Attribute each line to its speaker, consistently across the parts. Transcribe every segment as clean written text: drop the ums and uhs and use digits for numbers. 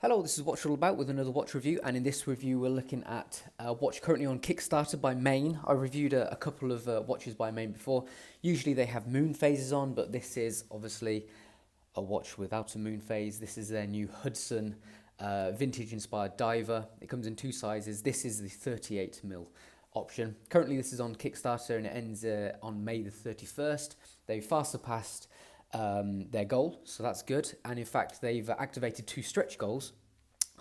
Speaker 1: Hello, this is Watch All About with another watch review, and in this review we're looking at a watch currently on Kickstarter by MAEN. I reviewed a couple of watches by MAEN before. Usually they have moon phases on, but this is obviously a watch without a moon phase. This is their new Hudson vintage inspired diver. It comes in two sizes. This is the 38mm option. Currently this is on Kickstarter and it ends on May the 31st. They far surpassed their goal, so that's good. And in fact, they've activated two stretch goals.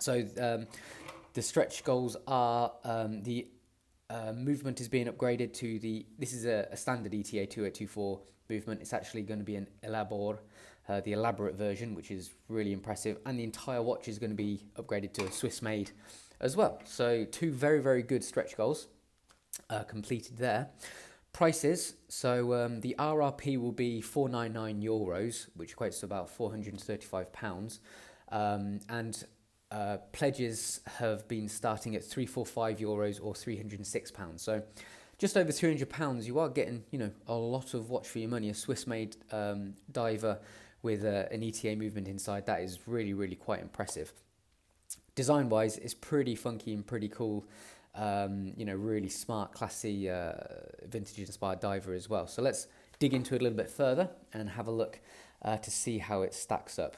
Speaker 1: So the stretch goals are the movement is being upgraded to this is a standard ETA 2824 movement. It's actually going to be an the elaborate version, which is really impressive. And the entire watch is going to be upgraded to a Swiss made as well. So two very, very good stretch goals completed there. Prices, so the RRP will be €499, which equates to about £435, and pledges have been starting at €345 or £306. So just over £300, you are getting a lot of watch for your money. A Swiss-made diver with an ETA movement inside, that is really, really quite impressive. Design-wise, it's pretty funky and pretty cool. Really smart, classy, vintage-inspired diver as well. So let's dig into it a little bit further and have a look to see how it stacks up.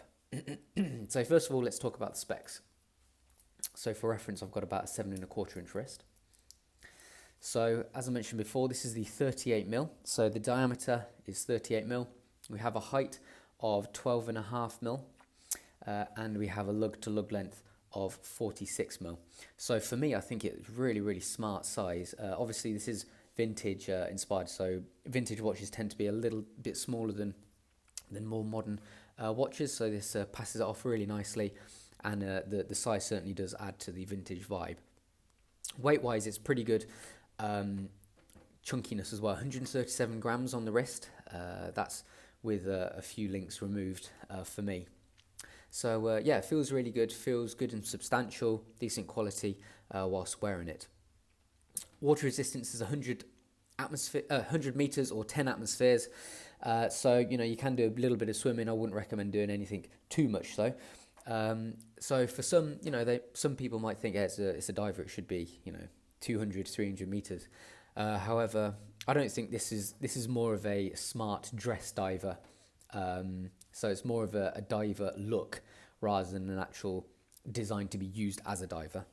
Speaker 1: So first of all, let's talk about the specs. So for reference, I've got about a 7¼ inch wrist. So as I mentioned before, this is the 38mm. So the diameter is 38mm. We have a height of 12.5mm, and we have a lug-to-lug length of 46mm. So for me, I think it's really, really smart size. Obviously, this is vintage inspired, so vintage watches tend to be a little bit smaller than more modern watches. So this passes it off really nicely, and the size certainly does add to the vintage vibe. Weight-wise, it's pretty good. Chunkiness as well, 137 grams on the wrist. That's with a few links removed for me. So yeah, it feels really good, feels good and substantial, decent quality whilst wearing it. Water resistance is 100 meters or 10 atmospheres. So you can do a little bit of swimming. I wouldn't recommend doing anything too much though. So for some, some people might think, yeah, it's a diver, it should be 200, 300 meters. However, I don't think this is more of a smart dress diver. So it's more of a diver look rather than an actual design to be used as a diver.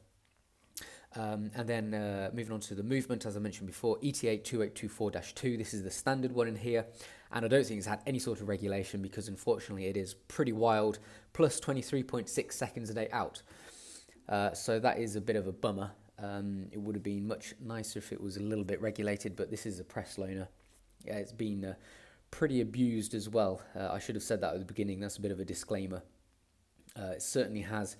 Speaker 1: And then moving on to the movement, as I mentioned before, ETA 2824-2. This is the standard one in here. And I don't think it's had any sort of regulation because unfortunately it is pretty wild, plus 23.6 seconds a day out. So that is a bit of a bummer. It would have been much nicer if it was a little bit regulated, but this is a press loaner. Yeah, it's been pretty abused as well. I should have said that at the beginning. That's a bit of a disclaimer. It certainly has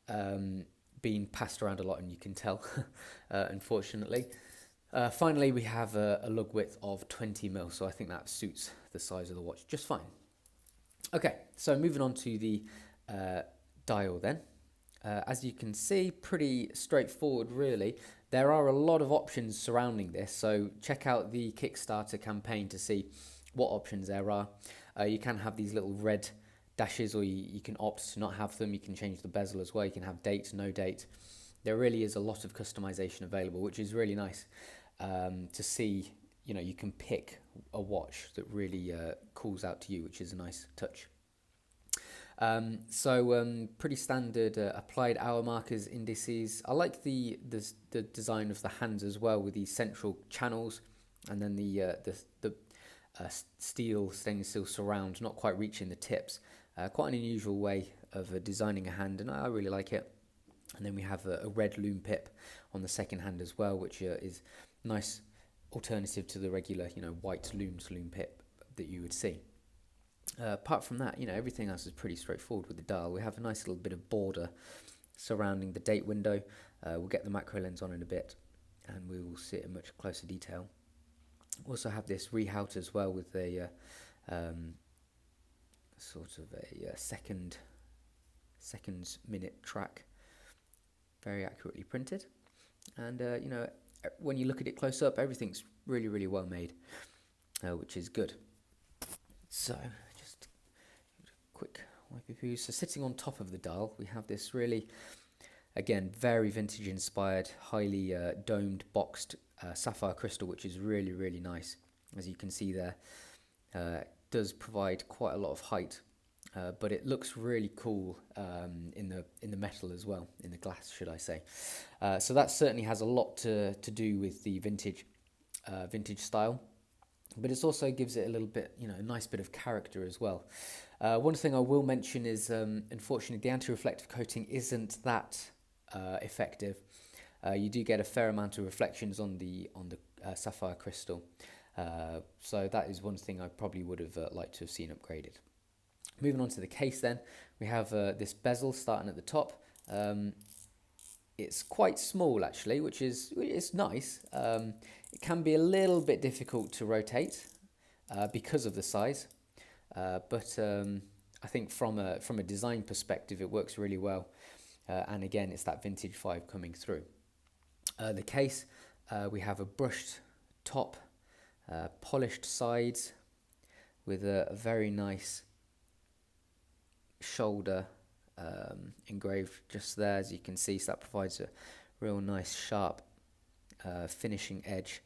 Speaker 1: been passed around a lot, and you can tell, unfortunately. Finally, we have a lug width of 20mm, so I think that suits the size of the watch just fine. Okay, so moving on to the dial then. As you can see, pretty straightforward really. There are a lot of options surrounding this, so check out the Kickstarter campaign to see what options there are. You can have these little red dashes, or you can opt to not have them. You can change the bezel as well. You can have date, no date. There really is a lot of customization available, which is really nice to see. You can pick a watch that really calls out to you, which is a nice touch. Pretty standard applied hour markers, indices. I like the design of the hands as well, with these central channels, and then the stainless steel surround, not quite reaching the tips. Quite an unusual way of designing a hand, and I really like it. And then we have a red loom pip on the second hand as well, which is nice alternative to the regular, white loom pip that you would see. Apart from that, everything else is pretty straightforward with the dial. We have a nice little bit of border surrounding the date window. We'll get the macro lens on in a bit, and we will see it in much closer detail. Also have this rehout as well with a sort of a seconds minute track, very accurately printed. And when you look at it close up, everything's really, really well made, which is good. So just quick YPP. So sitting on top of the dial, we have this really, again, very vintage inspired, highly domed, boxed sapphire crystal, which is really, really nice. As you can see there, does provide quite a lot of height, but it looks really cool in the metal as well, in the glass, should I say. So that certainly has a lot to do with the vintage style, but it also gives it a little bit, a nice bit of character as well. One thing I will mention is, unfortunately, the anti-reflective coating isn't that effective. You do get a fair amount of reflections on the sapphire crystal, so that is one thing I probably would have liked to have seen upgraded. Moving on to the case then, we have this bezel starting at the top. It's quite small actually, which is nice. It can be a little bit difficult to rotate because of the size, but I think from a design perspective it works really well, and again it's that vintage 5 coming through. The case, we have a brushed top, polished sides with a very nice shoulder engraved just there, as you can see, so that provides a real nice sharp finishing edge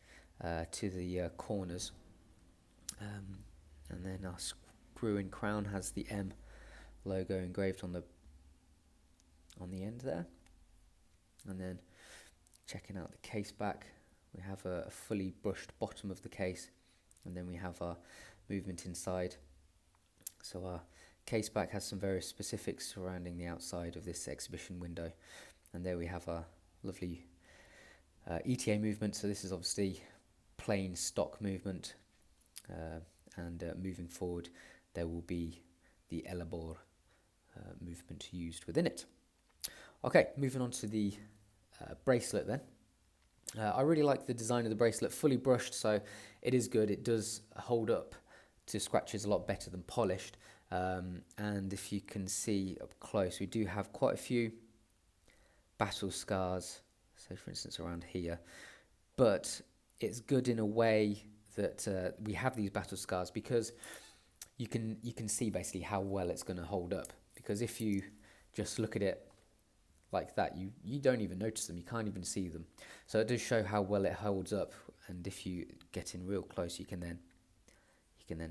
Speaker 1: to the corners, and then our screw-in crown has the M logo engraved on the end there. And then checking out the case back, we have a fully brushed bottom of the case, and then we have our movement inside. So our case back has some various specifics surrounding the outside of this exhibition window, and there we have our lovely ETA movement. So this is obviously plain stock movement, and moving forward there will be the Elabor movement used within it. Okay, moving on to the bracelet then. I really like the design of the bracelet, fully brushed, so it is good. It does hold up to scratches a lot better than polished. And if you can see up close, we do have quite a few battle scars, so for instance around here, but it's good in a way that we have these battle scars because you can see basically how well it's going to hold up, because if you just look at it like that, you don't even notice them, you can't even see them. So it does show how well it holds up, and if you get in real close, you can then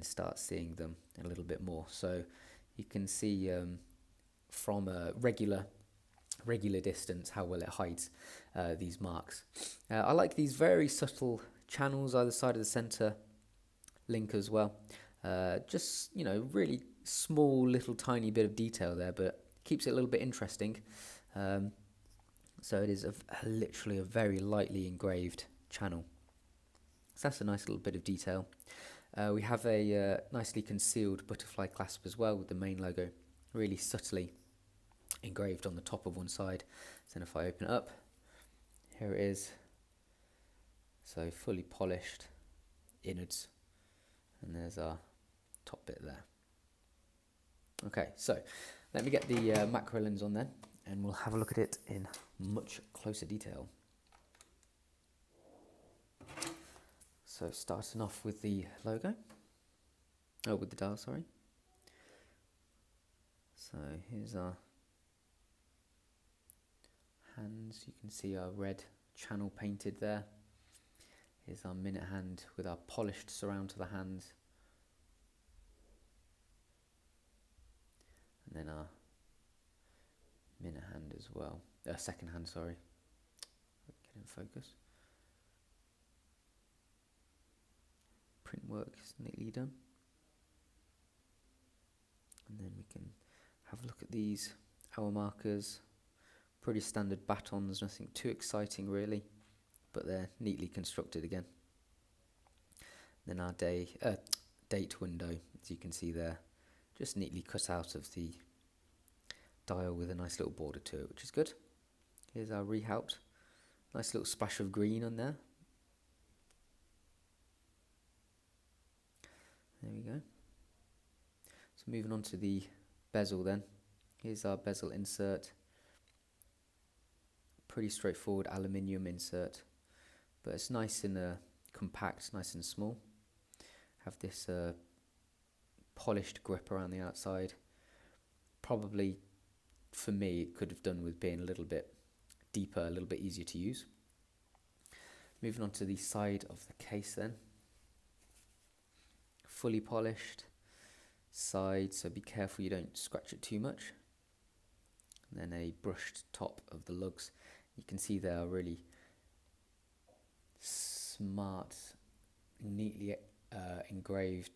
Speaker 1: start seeing them a little bit more. So you can see from a regular distance how well it hides these marks. I like these very subtle channels either side of the center link as well. Just really small little tiny bit of detail there, but keeps it a little bit interesting. So it is literally a very lightly engraved channel. So that's a nice little bit of detail. We have a nicely concealed butterfly clasp as well with the MAEN logo really subtly engraved on the top of one side. So then if I open it up, here it is. So fully polished innards, and there's our top bit there. Okay, so let me get the macro lens on then, and we'll have a look at it in much closer detail. So starting off with the logo, with the dial, sorry. So here's our hands, you can see our red channel painted there. Here's our minute hand with our polished surround to the hands. And then our minute hand as well, second hand, sorry. Get in focus. Print work is neatly done. And then we can have a look at these hour markers. Pretty standard batons, nothing too exciting really, but they're neatly constructed again. Then our date window, as you can see there, just neatly cut out of the dial with a nice little border to it, which is good. Here's our rehout, nice little splash of green on there. There we go. So moving on to the bezel then. Here's our bezel insert. Pretty straightforward aluminium insert, but it's nice and compact, nice and small. Have this polished grip around the outside. probably, for me, it could have done with being a little bit deeper, a little bit easier to use. Moving on to the side of the case then. Fully polished side, so be careful you don't scratch it too much. And then a brushed top of the lugs. You can see they are really smart, neatly engraved,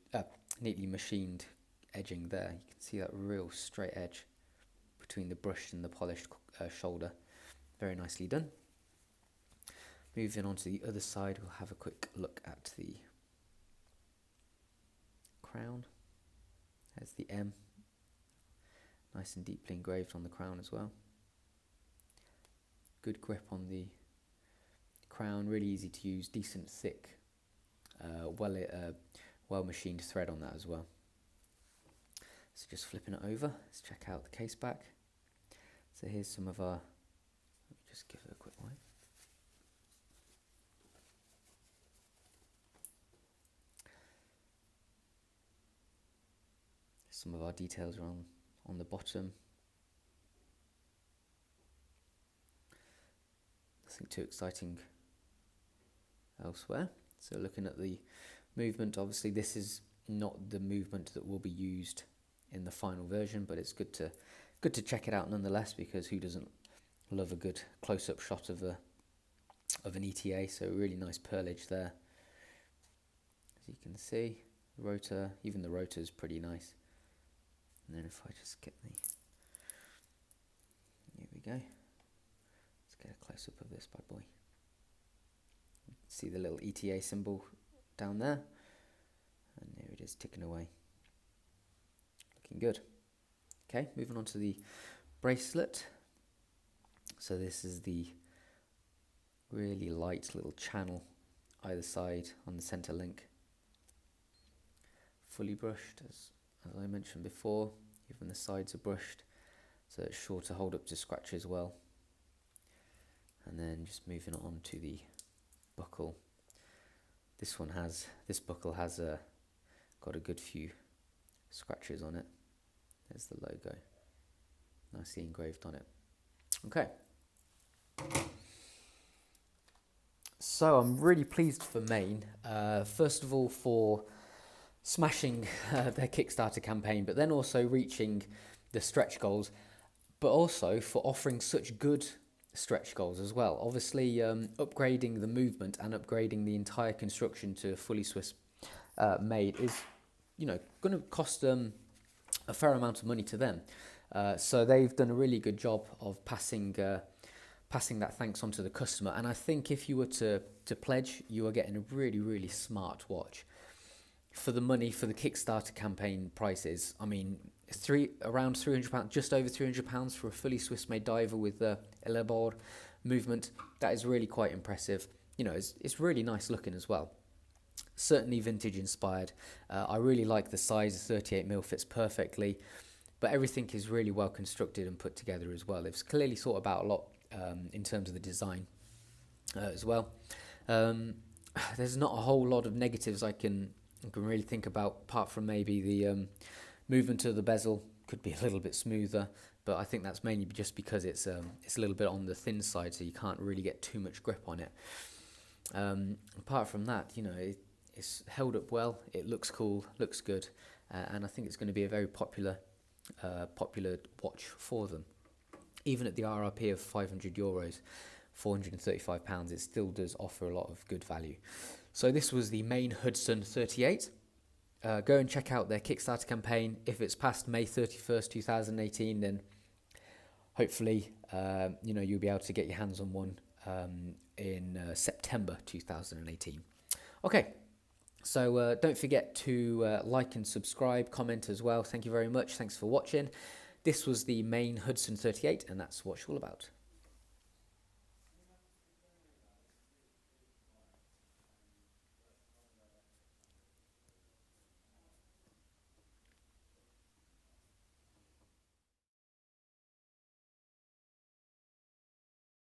Speaker 1: neatly machined edging there. You can see that real straight edge between the brushed and the polished shoulder. Very nicely done. Moving on to the other side, we'll have a quick look at the crown. There's the M, nice and deeply engraved on the crown as well. Good grip on the crown, really easy to use, decent thick, well machined thread on that as well. So just flipping it over, let's check out the case back. So here's some of our, let me just give it a quick wipe. Some of our details are on the bottom. Nothing too exciting elsewhere. So looking at the movement, obviously this is not the movement that will be used in the final version, but it's good to check it out nonetheless, because who doesn't love a good close-up shot of an ETA? So really nice pearlage there. As you can see, the rotor, even the rotor is pretty nice. And then if I just get here we go. Let's get a close-up of this bad boy. See the little ETA symbol down there, and there it is ticking away. Looking good. Okay, moving on to the bracelet. So this is the really light little channel either side on the center link. Fully brushed, as I mentioned before. Even the sides are brushed, so it's sure to hold up to scratches well. And then just moving on to the buckle. This buckle has got a good few scratches on it. There's the logo, nicely engraved on it. Okay. So I'm really pleased for MAEN. First of all, for smashing their Kickstarter campaign, but then also reaching the stretch goals, but also for offering such good stretch goals as well. Obviously, upgrading the movement and upgrading the entire construction to fully Swiss made is, going to cost a fair amount of money to them. So they've done a really good job of passing that thanks on to the customer. And I think if you were to pledge, you are getting a really, really smart watch. For the money, for the Kickstarter campaign prices, I mean, around £300, just over £300 for a fully Swiss-made diver with a lebar movement. That is really quite impressive. It's really nice looking as well. Certainly vintage inspired. I really like the size. 38mm fits perfectly, but everything is really well constructed and put together as well. They've clearly thought about a lot in terms of the design as well. There's not a whole lot of negatives I can really think about, apart from maybe the movement of the bezel could be a little bit smoother, but I think that's mainly just because it's a little bit on the thin side, so you can't really get too much grip on it. Apart from that, it's held up well. It looks cool, looks good, and I think it's going to be a very popular watch for them. Even at the RRP of €500, £435, it still does offer a lot of good value. So this was the MAEN Hudson 38. Go and check out their Kickstarter campaign. If it's past May 31st, 2018, then hopefully you'll be able to get your hands on one in September 2018. Okay, so don't forget to like and subscribe, comment as well. Thank you very much. Thanks for watching. This was the MAEN Hudson 38, and that's what it's all about.